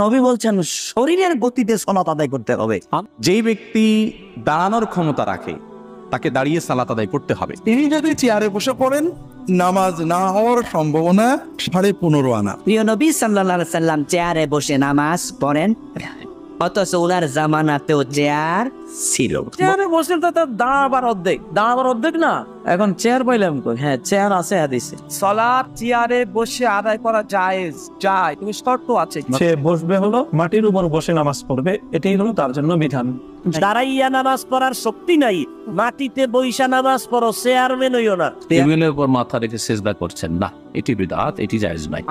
নবী বলছেন শরীরের গতিতে সালাত আদায় করতে হবে। যেই ব্যক্তি দাঁড়ানোর ক্ষমতা রাখে তাকে দাঁড়িয়ে সালাত আদায় করতে হবে। তিনি যদি চেয়ারে বসে পড়েন নামাজ না হওয়ার সম্ভাবনা 15.5 আনা। প্রিয় নবী সাল্লাল্লাহু আলাইহি সাল্লাম চেয়ারে বসে নামাজ পড়েন, অথচ ওনার জামানাতেও চেয়ার ছিল। চেয়ারে বসে তো তার দাঁড়াবার অর্ধেক না। এখন চেয়ার পাইলাম কই? হ্যাঁ, চেয়ার আছে হাদিসে। সালাত চেয়ারে বসে আদায় করা জায়েজ, যায়, তুমি শর্ত আছে। সে বসবে হলো মাটির উপর বসে নামাজ পড়বে, এটাই হলো তার জন্য বিধান। দাঁড়াইয়া নামাজ পড়ার শক্তি নাই, মাটিতে বইসা নামাজ পড়ো, চেয়ারম্যান হইও না। টেবিলের উপর মাথা রেখে সিজদা করছেন না, এটি বিদআত, এটি জায়েজ নাই।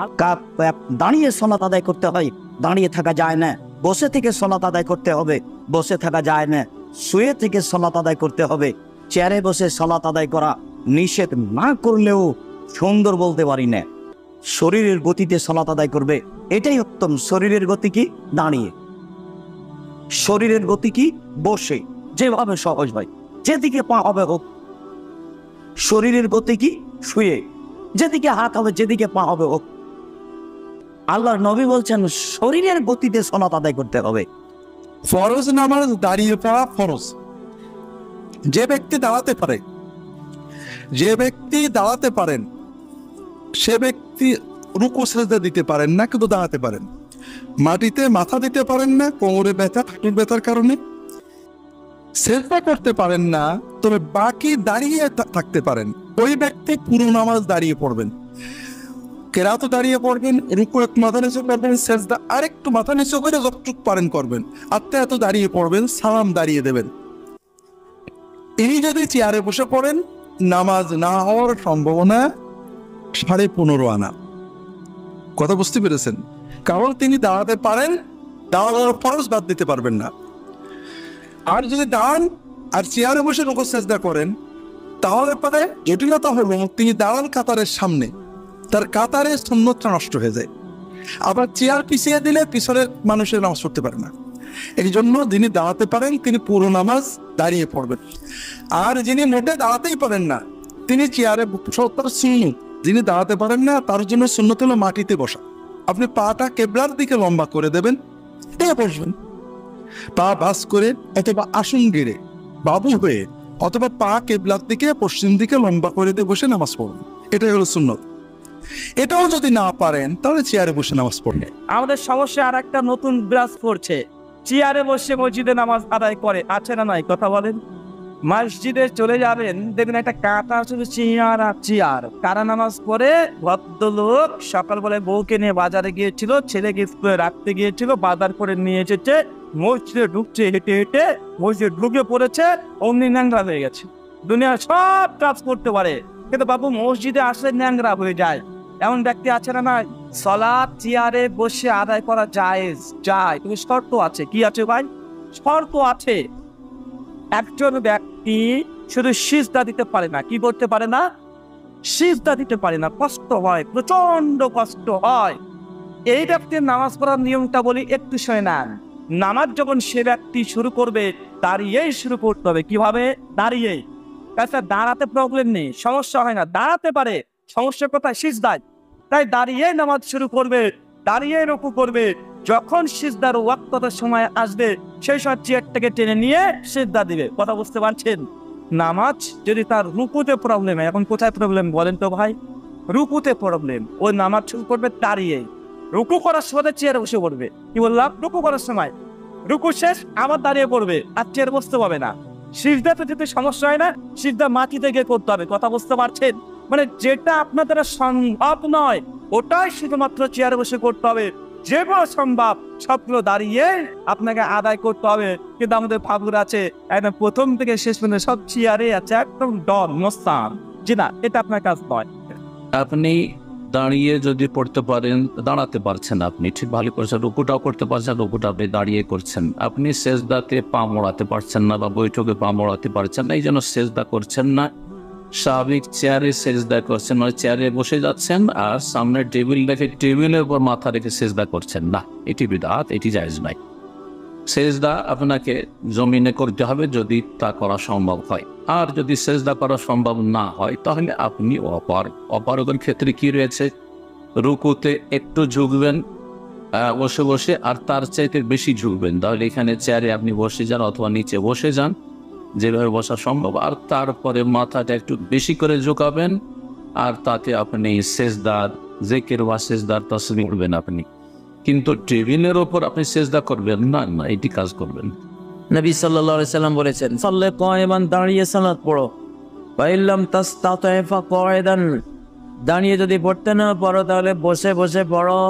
দাঁড়িয়ে সালাত আদায় করতে হয়, দাঁড়িয়ে থাকা যায় না। বসে থেকে সালাত আদায় করতে হবে, বসে থাকা যায় না। শুয়ে থেকে সালাত আদায় করতে হবে। চেয়ারে বসে সালাত আদায় করা নিষেধ না করলেও সুন্দর বলতে পারি না। শরীরের গতিতে সালাত আদায় করবে, এটাই উত্তম। শরীরের গতি কি? দাঁড়িয়ে। শরীরের গতি কি? বসে। যেভাবে সহজ হয়, যেদিকে পা হবে হোক। শরীরের গতি কি? শুয়ে। যেদিকে হাত হবে, যেদিকে পা হবে হোক। আল্লাহর নবী বলছেন শরীরের গতিতে সালাত আদায় করতে হবে। ফরজ নামাজ দাঁড়িয়ে পড়া ফরজ। যে ব্যক্তি দাঁড়াতে পারেন সে ব্যক্তি রুকু সিজদা দিতে পারেন না, কিন্তু দাঁড়াতে পারেন। মাটিতে মাথা দিতে পারেন না, কোমরে ব্যথা, হাঁটুর ব্যথার কারণে সিজদা করতে পারেন না, তবে বাকি দাঁড়িয়ে থাকতে পারেন। ওই ব্যক্তি পুরো নামাজ দাঁড়িয়ে পড়বেন। কেরাত দাঁড়িয়ে পড়বেন, রুকু একটু মাথা নিচু করবেন, সিজদা আরেকটু মাথা নিচু করে যতটুকু পারেন করবেন, এত দাঁড়িয়ে পড়বেন, সালাম দাঁড়িয়ে দেবেন। ইনি যদি চেয়ারে বসে পড়েন নামাজ না হওয়ার সম্ভাবনা 15.5 আনা। কথা বুঝতে পেরেছেন? কারণ তিনি দাঁড়াতে পারেন, দাঁড়ানোর ফরজ বাদ দিতে পারবেন না। আর যদি দাঁড়ান আর চেয়ারে বসে রুকু সিজদা করেন, তাহলে পরে জটিলতা হলো তিনি দাঁড়ান কাতারের সামনে, তার কাতারে সুন্নতটা নষ্ট হয়ে যায়। আবার চেয়ার পিছিয়ে দিলে পিছনের মানুষের নামাজ পড়তে পারে না। এই জন্য যিনি দাঁড়াতে পারেন তিনি পুরো নামাজ দাঁড়িয়ে পড়বেন। আর যিনি মোটে দাঁড়াতেই পারেন না তিনি চেয়ারে বসার সুন্নত। যিনি দাঁড়াতে পারেন না তার জন্য সুন্নত হলো মাটিতে বসা। আপনি পাটা কেবলার দিকে লম্বা করে দেবেন, এটা বসবেন। পা বাস করে অথবা আসন গেড়ে বাবু হয়ে অথবা পা কেবলার দিকে পশ্চিম দিকে লম্বা করে দিয়ে বসে নামাজ পড়বেন, এটাই হলো সুন্নত। এটাও যদি না পারেন তাহলে চেয়ারে বসে নামাজ পড়বে। আমাদের সমস্যা আর একটা নতুন বিরাজ করছে, চেয়ারে বসে মসজিদে নামাজ আদায় করে, আছে না নাই? কথা বলেন। মসজিদে চলে যাবেন, দেখবেন একটা কাঁটা শুধু চেয়ার আর চেয়ার। কারা নামাজ পড়ে? ভদ্রলোক সকালবেলায় বউকে নিয়ে বাজারে গিয়েছিল, ছেলেকে স্কুলে রাখতে গিয়েছিল, বাজার করে নিয়ে এসেছে, মসজিদে ঢুকছে, হেঁটে হেঁটে মসজিদে ঢুকে পড়েছে, অমনি ন্যাংরা হয়ে গেছে। দুনিয়ার সব কাজ করতে পারে, কিন্তু বাবু মসজিদে আসলে ন্যাংরা হয়ে যায়। এমন ব্যক্তি আছে না নাই? সালাত চেয়ারে বসে আদায় করা জায়েজ, যায়, কিন্তু শর্ত আছে। কি আছে ভাই? শর্ত আছে। একজন ব্যক্তি শুধু সিজদা দিতে পারে না। কি করতে পারে না? সিজদা দিতে পারে না, কষ্ট হয়, প্রচন্ড কষ্ট হয়। এই ব্যক্তির নামাজ পড়ার নিয়মটা বলি, একটু শুনে নেন। নামাজ যখন সে ব্যক্তি শুরু করবে দাঁড়িয়েই শুরু করতে হবে। কিভাবে? দাঁড়িয়েই। আচ্ছা, দাঁড়াতে প্রবলেম নেই, সমস্যা হয় না, দাঁড়াতে পারে, সমস্যা কোথায়? সিজদায়। তাই দাঁড়িয়ে নামাজ শুরু করবে, দাঁড়িয়ে রুকু করবে। যখন সিজদার ওয়াক্তটার সময় আসবে সেই সময় চেয়ারটাকে টেনে নিয়ে সিজদা দিবে। কথা বুঝতে পারছেন? নামাজ যদি তার রুকুতে প্রবলেম হয়, এখন কোথায় প্রবলেম বলেন তো ভাই? রুকুতে প্রবলেম, ওই নামাজ শুরু করবে দাঁড়িয়ে। রুকু করার সময় চেয়ারে বসে পড়বে। কি বললাম? রুকু করার সময় রুকু শেষ আবার দাঁড়িয়ে পড়বে, আর চেয়ারে বসতে পারবে না। সিজদাতে যেতে সমস্যা হয় না, সিজদা মাটিতে গিয়ে করতে হবে। কথা বুঝতে পারছেন? মানে যেটা আপনার দ্বারা সম্ভব নয় ওটাই শুধুমাত্র চেয়ারে বসে করতে হবে। যেগুলো সম্ভব সবগুলো দাঁড়িয়ে আপনাকে আদায় করতে হবে। কিন্তু আমাদের ফাগুর আছে একদম প্রথম থেকে শেষ পর্যন্ত সব চেয়ারে আছে, একদম ডন মোস্তান। জি না, এটা আপনার কাজ নয়। আপনি দাঁড়িয়ে যদি পড়তে পারেন, দাঁড়াতে পারছেন, আপনি ঠিক ভালো করছেন, রুকুটাও করতে পারছেন, রুকুটা আপনি দাঁড়িয়ে করছেন। আপনি সেজদাতে পা মোড়াতে পারছেন না বা বৈঠকে পা মোড়াতে পারছেন না, এই জন্য সেজদা করছেন না। স্বাভাবিক চেয়ারে সেজদা করছেন, মানে চেয়ারে বসে যাচ্ছেন আর সামনে টেবিল রেখে টেবিলের উপর মাথা রেখে সেজদা করছেন না, এটি বিদআত, এটি জায়েজ নাই। সেজদা আপনাকে জমিনে করতে হবে যদি তা করা সম্ভব হয়। আর যদি সেজদা করা সম্ভব না হয় তাহলে আপনি অপারগের ক্ষেত্রে কি রয়েছে? রুকুতে একটু ঝুঁকবেন, বসে বসে, আর তার চাইতে বেশি ঝুঁকবেন। তাহলে এখানে চেয়ারে আপনি বসে যান অথবা নিচে বসে যান, যেভাবে বসা সম্ভব, আর তারপরে মাথাটা একটু বেশি করে ঝুঁকাবেন, আর তাতে আপনি সেজদার জিকির বা সেজদার তাসবিহ করবেন আপনি। কিন্তু টেবিলের ওপর আপনি সেজদা করবেন না, না, এটি কাজ করবেন। নবী সাল্লাল্লাহু আলাইহি সাল্লাম বলেছেন, সাল্লে কায়মান, দাঁড়িয়ে সালাত পড়ো। ফাইল্লাম তাসতাতি ফাকাইদান, দাঁড়িয়ে যদি পড়তে না পারো তাহলে বসে বসে পড়ো।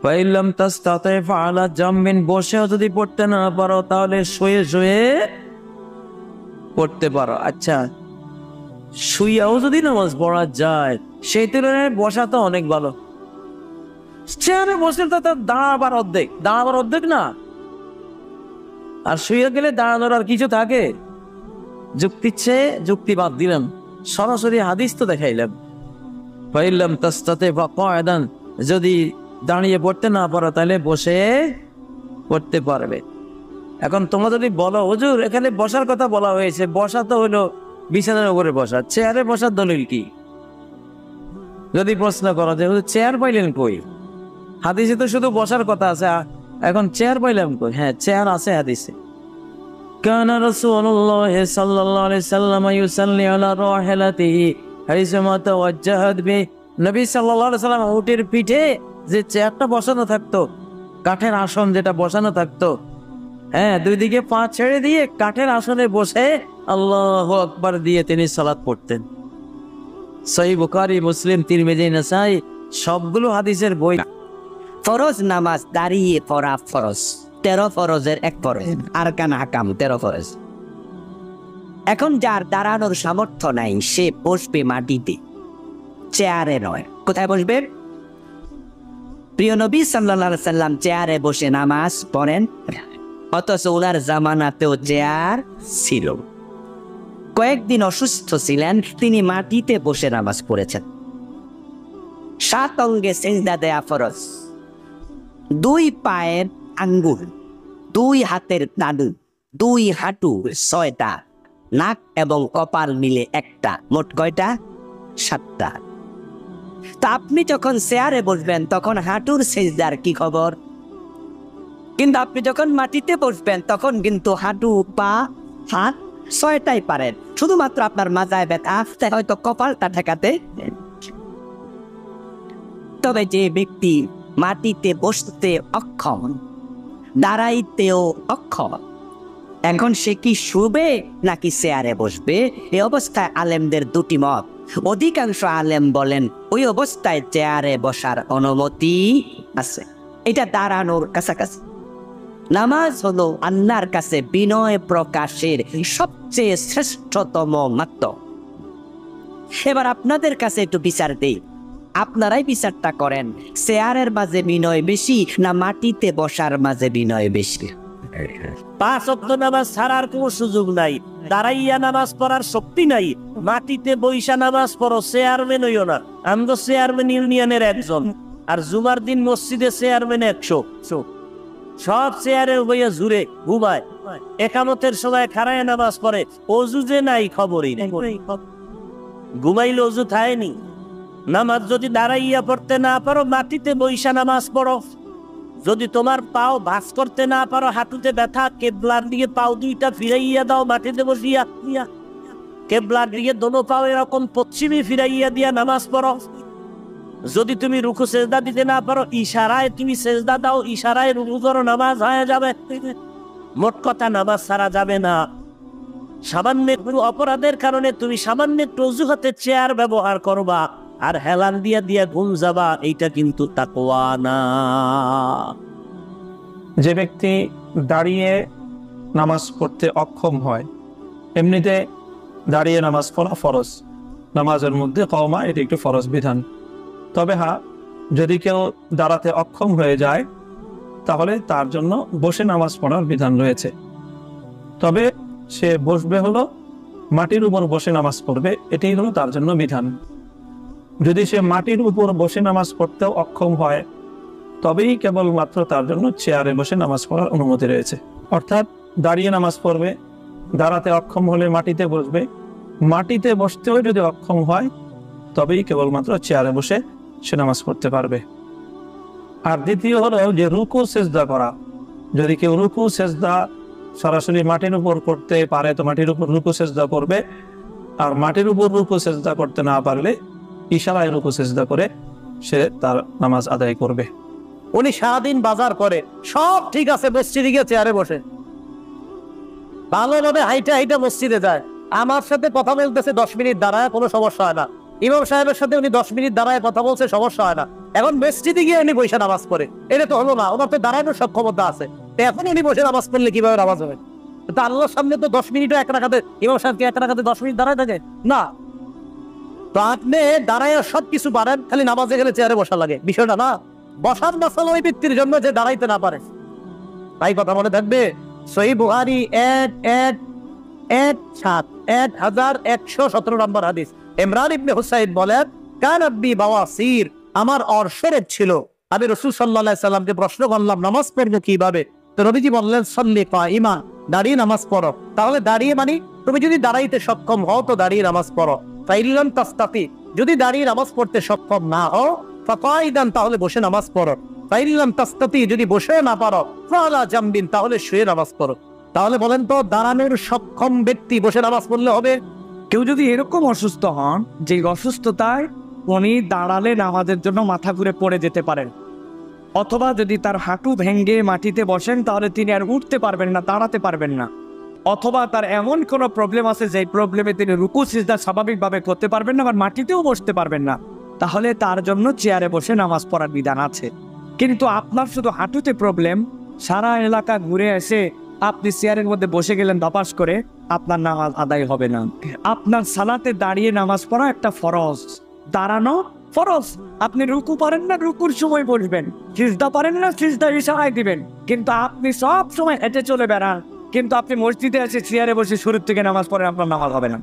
ফাইল্লাম তাসতাতি ফাআলা জামবিন, বসেও যদি পড়তে না পারো তাহলে শুয়ে শুয়ে পড়তে পারো। আচ্ছা, শুয়েও যদি নামাজ পড়া যায়, সেই তুলনায় বসা তো অনেক ভালো। চেয়ারে বসে তো তার দাঁড়াবার অর্ধেক না, আর শুয়ে গেলে দাঁড়ানোর আর কিছু থাকে? যুক্তি বাদ দিলাম, সরাসরি হাদিস তো দেখাইলাম। ফাইল্লাম তাসতাতি ফাকাইদান, যদি দাঁড়িয়ে পড়তে না পারো তাহলে বসে পড়তে পারবে। এখন তোমরা যদি বলো, হুজুর এখানে বসার কথা বলা হয়েছে, বসা তো হলো বিছানার উপরে বসা, চেয়ারে বসার দলিল কি? যদি প্রশ্ন করো যে হুজুর চেয়ার পাইলেন কই, হাদিসে তো শুধু বসার কথা আছে, এখন চেয়ার পাইলাম কই? হ্যাঁ, চেয়ার আছে হাদিসে। কানা রাসূলুল্লাহ সাল্লাল্লাহু আলাইহি সাল্লাম ইউসাল্লি আলা রাহিলাতিহি হাইসামা তাওয়াজ্জাহাত বি, নবী সাল্লাল্লাহু আলাইহি সাল্লাম উটের পিঠে যে চেয়ারটা বসানো থাকতো, কাঠের আসন যেটা বসানো থাকতো, হ্যাঁ, দুই দিকে পা ছেড়ে দিয়ে কাঠের আসনে বসে আল্লাহু আকবার দিয়ে তিনি সালাত পড়তেন। সহিহ বুখারী, মুসলিম, তিরমিজি, নাসাই সবগুলো হাদিসের বই। ফরজ নামাজ দাঁড়িয়ে পড়া ফরজ, 13 ফরজের এক ফরজ, আরকান হাকাম 13 ফরজ। এখন যার দাঁড়ানোর সামর্থ্য নাই সে বসবে মাটিতে, চেয়ারে নয়। কোথায় বসবে? প্রিয় নবী সাল্লাল্লাহু আলাইহি সাল্লাম চেয়ারে বসে নামাজ পড়েন, অথচ ওনার জামানাতেও চেয়ার ছিল। কয়েকদিন অসুস্থ ছিলেন, তিনি মাটিতে বসে নামাজ পড়েছেন। 7 অঙ্গে সিজদা দেয়া ফরজ, 2 পায়ের আঙ্গুল, 2 হাতের তালু, 2 হাঁটু 6টা, নাক এবং কপাল মিলে 1টা, মোট কয়টা? 7টা। তা আপনি যখন চেয়ারে বসবেন তখন হাঁটুর সিজদার কি খবর? কিন্তু আপনি যখন মাটিতে বসবেন তখন কিন্তু হাঁটু, পা, হাত 6টাই পারেন, শুধুমাত্র আপনার মাথায় ব্যথা আসতে হয়তো কপালটা ঠেকাতে। তবে যে ব্যক্তি মাটিতে বসতে অক্ষম, দাঁড়াইতেও অক্ষম, এখন সে কি শুবে নাকি চেয়ারে বসবে? এই অবস্থায় আলেমদের 2টি মত। অধিকাংশ আলেম বলেন ওই অবস্থায় চেয়ারে বসার অনুমতি আছে, এটা দাঁড়ানোর কাছাকাছি। নামাজ হলো আল্লাহর কাছে বিনয় প্রকাশের সবচেয়ে শ্রেষ্ঠতম মাধ্যম। এবার আপনাদের কাছে একটু বিচার দেই, আপনারাই বিচারটা করেন, চেয়ারের মাঝে বিনয় বেশি না মাটিতে বসার মাঝে বিনয় বেশি? 5 ওয়াক্ত নামাজ ছাড়ার কোনো সুযোগ নাই, দাঁড়াইয়া নামাজ পড়ার শক্তি নাই, মাটিতে বইসা নামাজ পড়ো, চেয়ারম্যান হইও না। আমি তো চেয়ারম্যান ইউনিয়নের একজন, আর জুমার দিন মসজিদে চেয়ারম্যান 100। সব চেয়ারে বইয়া জুড়ে ঘুমায়, একামতের সময় খাড়ায় নামাজ পড়ে, অজু যে নাই খবরই নেই, ঘুমাইলে অজু থায়নি। নামাজ যদি দাঁড়াইয়া পড়তে না পারো, মাটিতে বইসা নামাজ পড়ো। যদি তোমার পাও ভাঁজ করতে না পারো, হাঁটুতে ব্যথা, কেবলার দিকে পাও 2টা ফিরাইয়া দাও, মাটিতে বসিয়া কেবলার দিকে দোনো পাও এরকম পশ্চিমে ফিরাইয়া দিয়া নামাজ পড়ো। যদি তুমি রুকু সেজদা দিতে না পারো, ইশারায় তুমি সেজদা দাও, ইশারায় রুকু করো, নামাজ হয়ে যাবে। মোট কথা নামাজ ছাড়া যাবে না। সামান্য একটু অপরাধের কারণে তুমি সামান্য একটু অজুহাতে চেয়ার ব্যবহার করবা আর হেলান দিয়া ঘুম যাবা, এইটা কিন্তু তাকওয়া না। যে ব্যক্তি দাঁড়িয়ে নামাজ পড়তে অক্ষম হয়, এমনিতে দাঁড়িয়ে নামাজ পড়া ফরজ, নামাজের মধ্যে কওমা এটি একটি ফরজ বিধান। তবে হ্যাঁ, যদি কেউ দাঁড়াতে অক্ষম হয়ে যায় তাহলে তার জন্য বসে নামাজ পড়ার বিধান রয়েছে। তবে সে বসবে হলো মাটির উপর বসে নামাজ পড়বে, এটাই হলো তার জন্য বিধান। যদি সে মাটির উপর বসে নামাজ পড়তেও অক্ষম হয় তবেই কেবলমাত্র তার জন্য চেয়ারে বসে নামাজ পড়ার অনুমতি রয়েছে। অর্থাৎ দাঁড়িয়ে নামাজ পড়বে, দাঁড়াতে অক্ষম হলে মাটিতে বসবে, মাটিতে বসতেও যদি অক্ষম হয় তবেই কেবলমাত্র চেয়ারে বসে সে নামাজ পড়তে পারবে। আর দ্বিতীয় হলো যে রুকু সেজদা করা। যদি কেউ রুকু সেজদা সরাসরি মাটির উপর করতে পারে তো মাটির উপর রুকু সেজদা করবে, আর মাটির উপর রুকু সেজদা করতে না পারলে ইশারায় রুকু সেজদা করে সে তার নামাজ আদায় করবে। উনি সারাদিন বাজার করে, সব ঠিক আছে, মসজিদে গিয়ে চেয়ারে বসে ভালোভাবে হাইটা হাইটা মসজিদে যায়, আমার সাথে কথা বলতেছে 10 মিনিট দাঁড়ায়, কোনো সমস্যা হয় না। ইমাম সাহেবের সাথে উনি 10 মিনিট দাঁড়ায় কথা বলছে, সমস্যা হয় না। এখন মসজিদে গিয়ে উনি বসে নামাজ পড়ে, এটা তো হলো না, ওনার তো দাঁড়ানোর সক্ষমতা আছে, এখন উনি বসে নামাজ পড়লে কিভাবে নামাজ হবে? তা আল্লাহর সামনে তো 10 মিনিটও এক রাখাতে, ইমাম সাহেবকে এক রাখাতে 10 মিনিট দাঁড়ায় থাকে না। তো আপনি দাঁড়ায় সবকিছু পারেন, খালি নামাজে গেলে চেয়ারে বসা লাগে, বিষয়টা না। বসার মাসালা ওই ব্যক্তির জন্য যে দাঁড়াইতে না পারে, তাই কথা মনে থাকবে। সহিহ বুখারী 1117 নম্বর হাদিস, ইমরান ইবনে হুসাইন বলেন, কান আব্বি বাওয়াসির, আমার অর্শরের ছিল। আমি রাসূল সাল্লাল্লাহু আলাইহি সাল্লামকে প্রশ্ন করলাম নামাজ পড়বো কিভাবে? তো নবীজি বললেন, সাল্লি কাইমান, দাঁড়িয়ে নামাজ পড়ো। তাহলে দাঁড়িয়ে মানে তুমি যদি দাঁড়াইতে সক্ষম হও তো দাঁড়িয়ে নামাজ পড়ো। ফাইলাম তাস্তাতি, যদি দাঁড়িয়ে নামাজ পড়তে সক্ষম না হও ফাকাইদান, তাহলে বসে নামাজ পড়ো। ফাইলাম তাস্তাতি, যদি বসে না পারো ফালা জামবিন, তাহলে শুয়ে নামাজ পড়ো। তাহলে বলেন তো দাঁড়ানোর সক্ষম ব্যক্তি বসে নামাজ পড়লে হবে? কেউ যদি এরকম অসুস্থ হন যে অসুস্থতায় উনি দাঁড়ালে নামাজের জন্য মাথা ঘুরে পড়ে যেতে পারেন, অথবা যদি তার হাঁটু ভেঙে মাটিতে বসেন তাহলে তিনি আর উঠতে পারবেন না, দাঁড়াতে পারবেন না, অথবা তার এমন কোনো প্রবলেম আছে যে প্রবলেমে তিনি রুকু সিজদা স্বাভাবিকভাবে করতে পারবেন না, আবার মাটিতেও বসতে পারবেন না, তাহলে তার জন্য চেয়ারে বসে নামাজ পড়ার বিধান আছে। কিন্তু আপনার শুধু হাঁটুতে প্রবলেম, সারা এলাকা ঘুরে এসে আপনি চেয়ারের মধ্যে বসে গেলেন ধপাস করে, আপনার নামাজ আদায় হবে না। আপনার সালাতে দাঁড়িয়ে নামাজ পড়া একটা ফরজ, দাঁড়ানো ফরজ। আপনি রুকু পারেন না, রুকুর সময় বসবেন, সিজদা পারেন না, সিজদা ইশারায় দিবেন। কিন্তু আপনি সব সময় হেঁটে চলে বেড়ান, কিন্তু আপনি মসজিদে এসে চেয়ারে বসে শুরুর থেকে নামাজ পড়েন, আপনার নামাজ হবে না।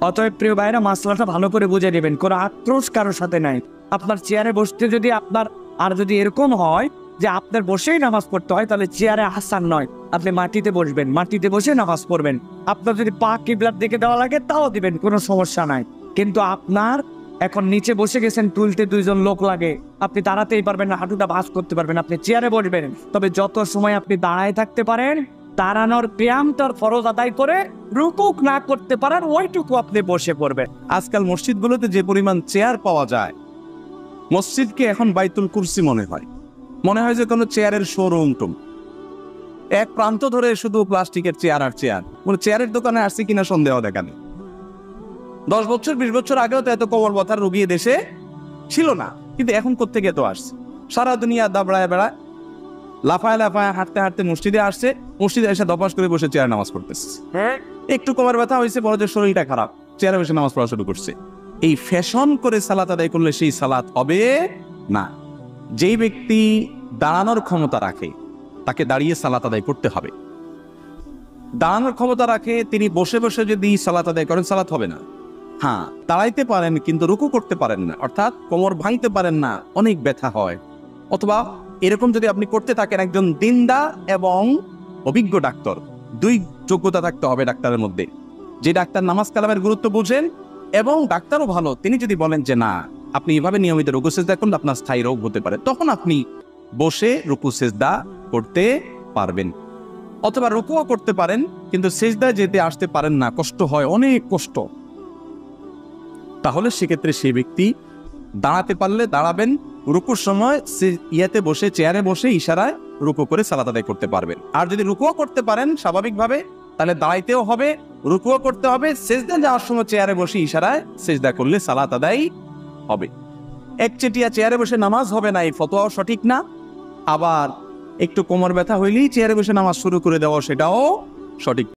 অতএব প্রিয় ভাইরা, মাসলাটা ভালো করে বুঝে নেবেন, কোনো আক্রোশ কারোর সাথে নাই। আপনার চেয়ারে বসতে যদি আপনার, আর যদি এরকম হয় যে আপনার বসেই নামাজ পড়তে হয়, তাহলে চেয়ারে আসান নয়, আপনি মাটিতে বসবেন, মাটিতে বসে নামাজ পড়বেন। আপনার যদি পা কিবলার দিকে দেওয়া লাগে তাও দিবেন, কোনো সমস্যা নাই। কিন্তু আপনার এখন নিচে বসে গেছেন, তুলতে 2 জন লোক লাগে, আপনি দাঁড়াতেই পারবেন না, হাঁটুটা ভাঁজ করতে পারবেন, আপনি চেয়ারে বসবেন। তবে যত সময় আপনি দাঁড়ায় থাকতে পারেন, দাঁড়ানোর ব্যায়ামটার ফরজ আদায় করে রুকু না করতে পারেন, ওইটুকু আপনি বসে পড়বেন। আজকাল মসজিদগুলোতে যে পরিমাণ চেয়ার পাওয়া যায়, মসজিদকে এখন বাইতুল কুরসি মনে হয় যে কোনো চেয়ারের শোরুম টুম। এক প্রান্ত ধরে শুধু প্লাস্টিকের চেয়ার আর চেয়ার, কোনো চেয়ারের দোকানে আসছে কিনা সন্দেহ দেখানে। 10 বছর 20 বছর আগেও তো এত কোমর ব্যথার রোগী দেশে ছিল না, কিন্তু এখন কোত্থেকে তো আসছে। সারা দুনিয়া দাবড়ায় বেড়ায়, লাফায় লাফায় হাঁটতে হাঁটতে মসজিদে আসছে, মসজিদে এসে দপাস করে বসে চেয়ার নামাজ পড়তেছে। একটু কোমর ব্যথা হয়েছে, বড় যে শরীরটা খারাপ, চেয়ারে বসে নামাজ পড়া শুরু করছে। এই ফ্যাশন করে সালাত আদায় করলে সেই সালাত হবে না। যেই ব্যক্তি দাঁড়ানোর ক্ষমতা রাখে তাকে দাঁড়িয়ে সালাত আদায় করতে হবে। দাঁড়ানোর ক্ষমতা রাখে তিনি বসে বসে যদি সালাত আদায় করেন, সালাত হবে না। হ্যাঁ, দাঁড়াইতে পারেন কিন্তু রুকু করতে পারেন না, অর্থাৎ কোমর ভাঙতে পারেন না, অনেক ব্যথা হয়। অথবা এরকম যদি আপনি করতে থাকেন, একজন দিনদার এবং অভিজ্ঞ ডাক্তার, 2 যোগ্যতা থাকতে হবে ডাক্তারের মধ্যে। যে ডাক্তার নামাজ কালামের গুরুত্ব বুঝেন এবং ডাক্তারও ভালো, তিনি যদি বলেন যে না, আপনি এভাবে নিয়মিত রুকু সিজদা করলে আপনার স্থায়ী রোগ হতে পারে, তখন আপনি বসে রুকু সিজদা করতে পারবেন। অথবা রুকুও করতে পারেন কিন্তু সিজদায় যেতে আসতে পারেন না, কষ্ট হয়, অনেক কষ্ট, তাহলে সেক্ষেত্রে সেই ব্যক্তি দাঁড়াতে পারলে দাঁড়াবেন, রুকুর সময় ইয়াতে বসে, চেয়ারে বসে ইশারায় রুকু করে সালাত আদায় করতে পারবেন। আর যদি রুকুও করতে পারেন স্বাভাবিকভাবে, তাহলে দাঁড়াইতেও হবে, রুকুও করতে হবে, সিজদা যাওয়ার সময় চেয়ারে বসে ইশারায় সিজদা করলে সালাত আদায় হবে। একচেটিয়া চেয়ারে বসে নামাজ হবে না, এই ফতোয়াও সঠিক না। আবার একটু কোমর ব্যথা হইলেই চেয়ারে বসে নামাজ শুরু করে দেওয়া, সেটাও সঠিক